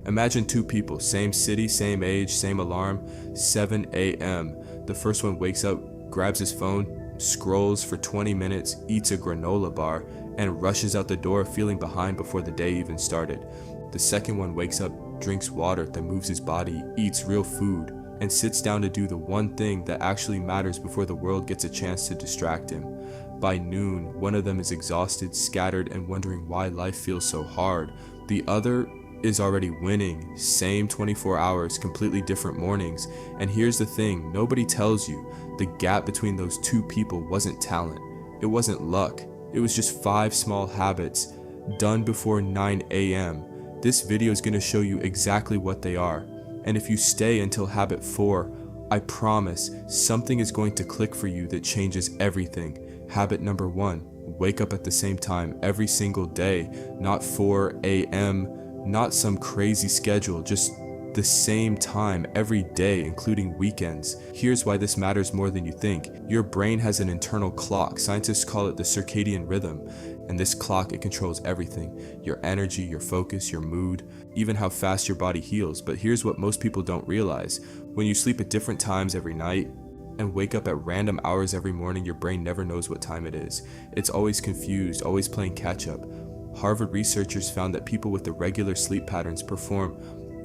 Imagine two people, same city, same age, same alarm, 7 a.m. The first one wakes up, grabs his phone, scrolls for 20 minutes, eats a granola bar, and rushes out the door feeling behind before the day even started. The second one wakes up, drinks water, then moves his body, eats real food, and sits down to do the one thing that actually matters before the world gets a chance to distract him. By noon, one of them is exhausted, scattered, and wondering why life feels so hard. The other is already winning. Same 24 hours, completely different mornings. And here's the thing, nobody tells you the gap between those two people wasn't talent. It wasn't luck. It was just 5 small habits done before 9 a.m. This video is going to show you exactly what they are. And if you stay until habit 4, I promise something is going to click for you that changes everything. Habit number 1, wake up at the same time every single day, not 4 a.m., not some crazy schedule, just the same time every day, including weekends. Here's why this matters more than you think. Your brain has an internal clock. Scientists call it the circadian rhythm. And this clock, it controls everything. Your energy, your focus, your mood, even how fast your body heals. But here's what most people don't realize. When you sleep at different times every night and wake up at random hours every morning, your brain never knows what time it is. It's always confused, always playing catch up. Harvard researchers found that people with irregular sleep patterns perform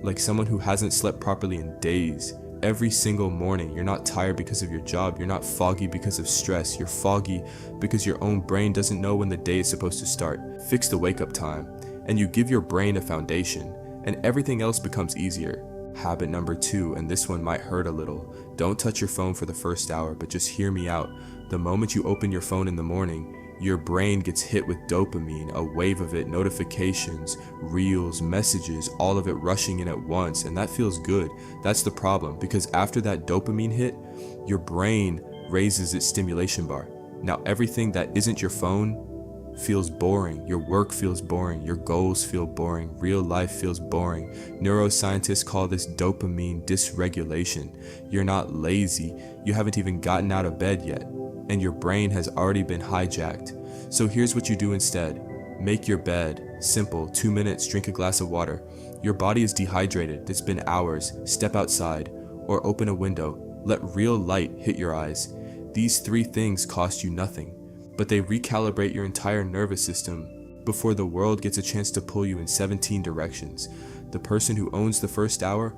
like someone who hasn't slept properly in days. Every single morning, you're not tired because of your job, you're not foggy because of stress, you're foggy because your own brain doesn't know when the day is supposed to start. Fix the wake up time, and you give your brain a foundation, and everything else becomes easier. Habit number 2, and this one might hurt a little. Don't touch your phone for the first hour, but just hear me out. The moment you open your phone in the morning, your brain gets hit with dopamine, a wave of it, notifications, reels, messages, all of it rushing in at once, and that feels good. That's the problem, because after that dopamine hit, your brain raises its stimulation bar. Now everything that isn't your phone feels boring, your work feels boring, your goals feel boring, real life feels boring. Neuroscientists call this dopamine dysregulation. You're not lazy, you haven't even gotten out of bed yet, and your brain has already been hijacked. So here's what you do instead. Make your bed. Simple, 2 minutes, drink a glass of water. Your body is dehydrated, it's been hours. Step outside, or open a window. Let real light hit your eyes. These 3 things cost you nothing, but they recalibrate your entire nervous system before the world gets a chance to pull you in 17 directions. The person who owns the first hour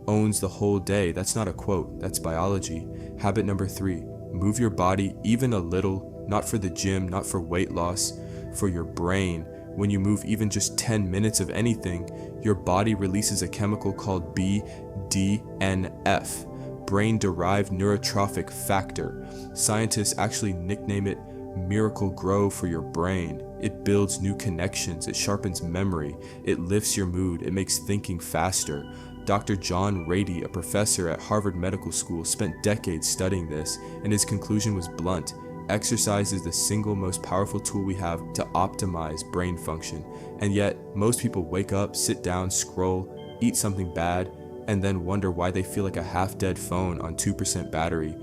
owns the whole day. That's not a quote, that's biology. Habit number 3, move your body even a little, not for the gym, not for weight loss, for your brain. When you move even just 10 minutes of anything, your body releases a chemical called BDNF, brain-derived neurotrophic factor. Scientists actually nickname it Miracle Grow for your brain. It builds new connections, it sharpens memory, it lifts your mood, it makes thinking faster. Dr. John Rady, a professor at Harvard Medical School, spent decades studying this, and his conclusion was blunt. Exercise is the single most powerful tool we have to optimize brain function. And yet, most people wake up, sit down, scroll, eat something bad, and then wonder why they feel like a half-dead phone on 2% battery.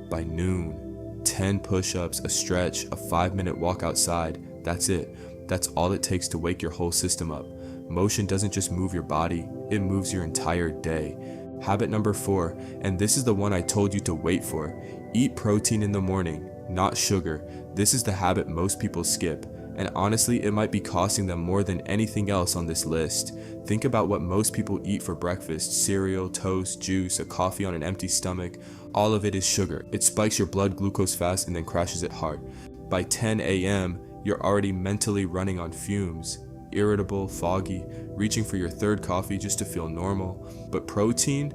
By noon, 10 push-ups, a stretch, a 5-minute walk outside, that's it. That's all it takes to wake your whole system up. Motion doesn't just move your body, it moves your entire day. Habit number 4, and this is the one I told you to wait for. Eat protein in the morning, not sugar. This is the habit most people skip, and honestly, it might be costing them more than anything else on this list. Think about what most people eat for breakfast: cereal, toast, juice, a coffee on an empty stomach. All of it is sugar. It spikes your blood glucose fast and then crashes it hard. By 10 a.m., you're already mentally running on fumes, irritable, foggy, reaching for your 3rd coffee just to feel normal. But protein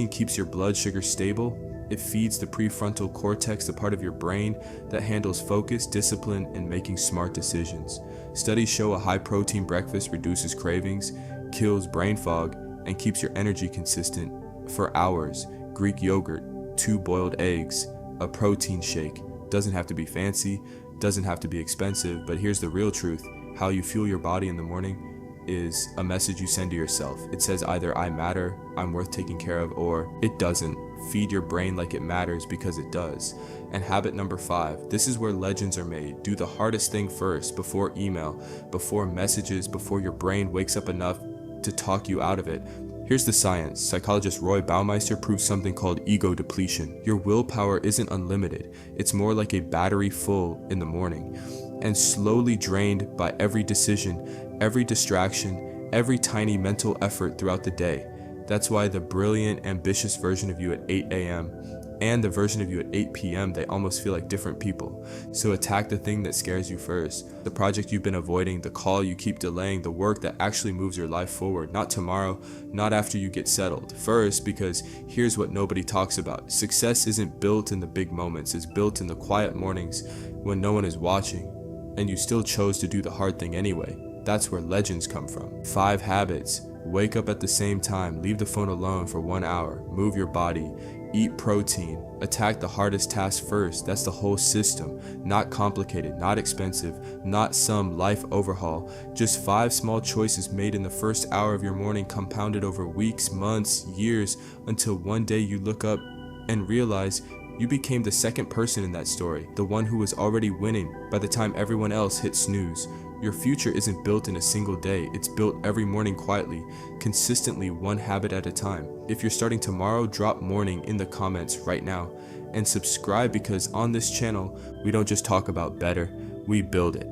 keeps your blood sugar stable. It feeds the prefrontal cortex, the part of your brain that handles focus, discipline, and making smart decisions. Studies show a high-protein breakfast reduces cravings, kills brain fog, and keeps your energy consistent for hours. Greek yogurt, 2 boiled eggs, a protein shake. Doesn't have to be fancy, doesn't have to be expensive, but here's the real truth. How you fuel your body in the morning is a message you send to yourself. It says either I matter, I'm worth taking care of, or it doesn't. Feed your brain like it matters, because it does. And habit number 5, this is where legends are made. Do the hardest thing first, before email, before messages, before your brain wakes up enough to talk you out of it. Here's the science. Psychologist Roy Baumeister proves something called ego depletion. Your willpower isn't unlimited. It's more like a battery full in the morning and slowly drained by every decision, every distraction, every tiny mental effort throughout the day. That's why the brilliant, ambitious version of you at 8 a.m. and the version of you at 8 p.m., they almost feel like different people. So attack the thing that scares you first. The project you've been avoiding, the call you keep delaying, the work that actually moves your life forward. Not tomorrow, not after you get settled. First, because here's what nobody talks about. Success isn't built in the big moments. It's built in the quiet mornings when no one is watching, and you still chose to do the hard thing anyway. That's where legends come from. 5 habits. Wake up at the same time. Leave the phone alone for 1 hour. Move your body. Eat protein. Attack the hardest task first. That's the whole system. Not complicated, not expensive, not some life overhaul. Just 5 small choices made in the first hour of your morning, compounded over weeks, months, years, until one day you look up and realize you became the second person in that story, the one who was already winning by the time everyone else hit snooze. Your future isn't built in a single day. It's built every morning quietly, consistently, one habit at a time. If you're starting tomorrow, drop morning in the comments right now and subscribe, because on this channel, we don't just talk about better, we build it.